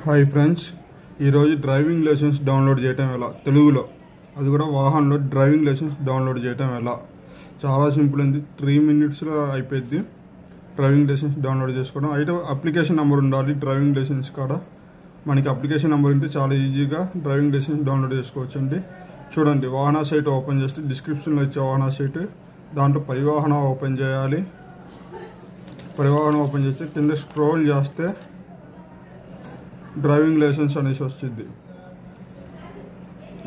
Hi friends, ఈరోజు driving licence download చేయటం ఎలా, తెలుగులో, అది కూడా వాహనంలో డ్రైవింగ్ లైసెన్స్ డౌన్లోడ్ చేయటం ఎలా. చాలా సింపుల్ ఉంది, 3 minutesలో అయిపోయింది డ్రైవింగ్ లైసెన్స్ డౌన్లోడ్ చేసుకోవడం. అయితే అప్లికేషన్ నెంబర్ ఉండాలి డ్రైవింగ్ లైసెన్స్ కాడ. మనకి అప్లికేషన్ నెంబర్ ఉంటే చాలా ఈజీగా డ్రైవింగ్ లైసెన్స్ డౌన్లోడ్ చేసుకోవచ్చు అండి. చూడండి, వాహన సైట్ ఓపెన్ చేస్తే డిస్క్రిప్షన్లో ఇచ్చే వాహన సైట్, దాంట్లో పరివాహన ఓపెన్ చేయాలి. పరివాహన ఓపెన్ చేస్తే కింద స్క్రోల్ చేస్తే డ్రైవింగ్ లైసెన్స్ అనేసి వస్తుంది.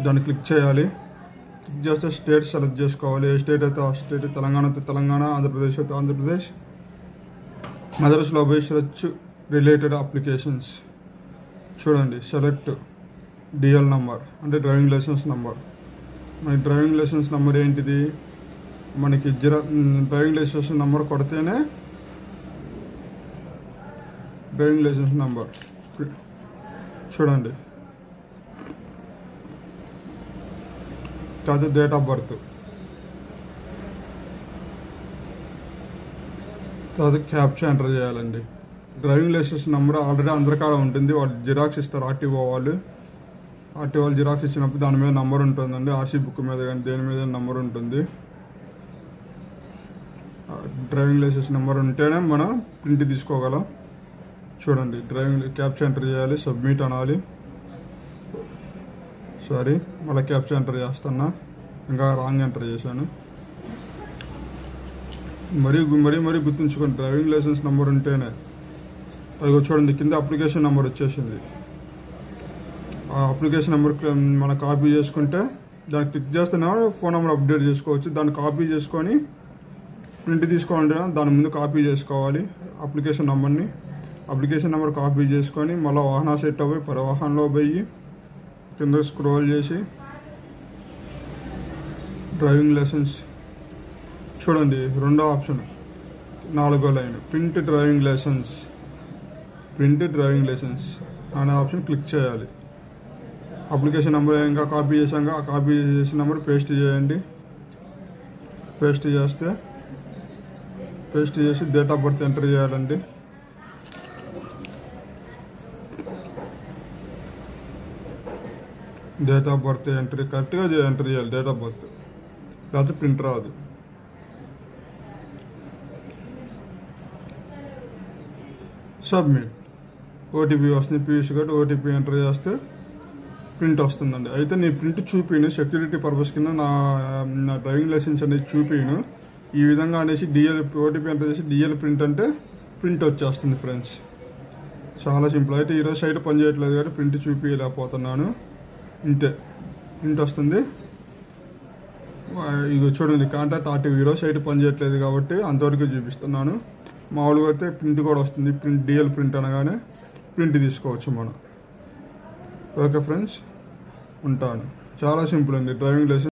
దాన్ని క్లిక్ చేయాలి. క్లిక్ చేస్తే స్టేట్ సెలెక్ట్ చేసుకోవాలి. ఏ స్టేట్ అయితే ఆ స్టేట్, తెలంగాణ అయితే తెలంగాణ, ఆంధ్రప్రదేశ్ అయితే ఆంధ్రప్రదేశ్. అదర్స్లో పోయి సెర్చ్ రిలేటెడ్ అప్లికేషన్స్. చూడండి, సెలెక్ట్ డిఎల్ నంబర్ అంటే డ్రైవింగ్ లైసెన్స్ నంబర్. మనకి డ్రైవింగ్ లైసెన్స్ నెంబర్ ఏంటిది, మనకి డ్రైవింగ్ లైసెన్స్ నెంబర్ కొడితేనే డ్రైవింగ్ లైసెన్స్ నెంబర్. చూడండి, తర్వాత డేట్ ఆఫ్ బర్త్, తర్వాత క్యాప్చా ఎంటర్ చేయాలండి. డ్రైవింగ్ లైసెన్స్ నెంబర్ ఆల్రెడీ అందరి కాడ ఉంటుంది, వాళ్ళు జిరాక్స్ ఇస్తారు. ఆర్టీఓ వాళ్ళు జిరాక్స్ ఇచ్చినప్పుడు దాని మీద నెంబర్ ఉంటుందండి. ఆర్సీ బుక్ మీద కానీ దేని మీద నెంబర్ ఉంటుంది. డ్రైవింగ్ లైసెన్స్ నెంబర్ ఉంటేనే మనం ప్రింట్ తీసుకోగలం. చూడండి, డ్రైవింగ్ క్యాప్చా ఎంటర్ చేయాలి, సబ్మిట్ అనాలి. సారీ, మళ్ళీ క్యాప్చా ఎంటర్ చేస్తున్నా, ఇంకా రాంగ్ ఎంటర్ చేశాను. మరీ గుర్తుంచుకోండి, డ్రైవింగ్ లైసెన్స్ నెంబర్ ఉంటేనే. అదిగో చూడండి, కింద అప్లికేషన్ నెంబర్ వచ్చేసింది. ఆ అప్లికేషన్ నెంబర్ మనం కాపీ చేసుకుంటే దాన్ని క్లిక్ చేస్తేనే ఫోన్ నెంబర్ అప్డేట్ చేసుకోవచ్చు. దాన్ని కాపీ చేసుకొని ప్రింట్ తీసుకోవాలంటే దాని ముందు కాపీ చేసుకోవాలి అప్లికేషన్ నెంబర్ కాపీ చేసుకొని మళ్ళీ వాహన సెట్ అవ్వి పరివాహనలో పోయి కింద స్క్రోల్ చేసి డ్రైవింగ్ లైసెన్స్ చూడండి, రెండో ఆప్షన్, 4వ లైన్, ప్రింట్ డ్రైవింగ్ లైసెన్స్ అనే ఆప్షన్ క్లిక్ చేయాలి. అప్లికేషన్ నెంబర్ ఇంకా కాపీ చేసాక ఆ కాపీ చేసిన నెంబర్ పేస్ట్ చేయండి. పేస్ట్ చేసి డేట్ ఆఫ్ బర్త్ ఎంటర్ చేయాలండి. డేట్ ఆఫ్ బర్త్ కరెక్ట్గా ఎంటర్ చేయాలి. డేట్ ఆఫ్ బర్త్ లేకపోతే ప్రింట్ రాదు. సబ్మిట్. ఓటీపీ వస్తుంది, పీయూసీ కార్డు. ఓటీపీ ఎంటర్ చేస్తే ప్రింట్ వస్తుందండి. అయితే నేను ప్రింట్ చూపిను, సెక్యూరిటీ పర్పస్ కింద నా డ్రైవింగ్ లైసెన్స్ అనేది చూపిను. ఈ విధంగా అనేసి ఓటీపీ ఎంటర్ చేసి డిఎల్ ప్రింట్ అంటే ప్రింట్ వచ్చేస్తుంది ఫ్రెండ్స్. చాలా సింపుల్. అయితే ఈరోజు సైట్ పనిచేయట్లేదు కాబట్టి ప్రింట్ చూపించలేకపోతున్నాను. ఇంతే, ప్రింట్ వస్తుంది. ఇక చూడండి, కాంటాక్ట్ ఆర్టీఓ. ఈరోజు సైట్ పనిచేయట్లేదు కాబట్టి అంతవరకు చూపిస్తున్నాను. మామూలుగా అయితే ప్రింట్ కూడా వస్తుంది. డిఎల్ ప్రింట్ అనగానే ప్రింట్ తీసుకోవచ్చు మనం. ఓకే ఫ్రెండ్స్, ఉంటాను. చాలా సింపుల్ అండి డ్రైవింగ్ లైసెన్స్.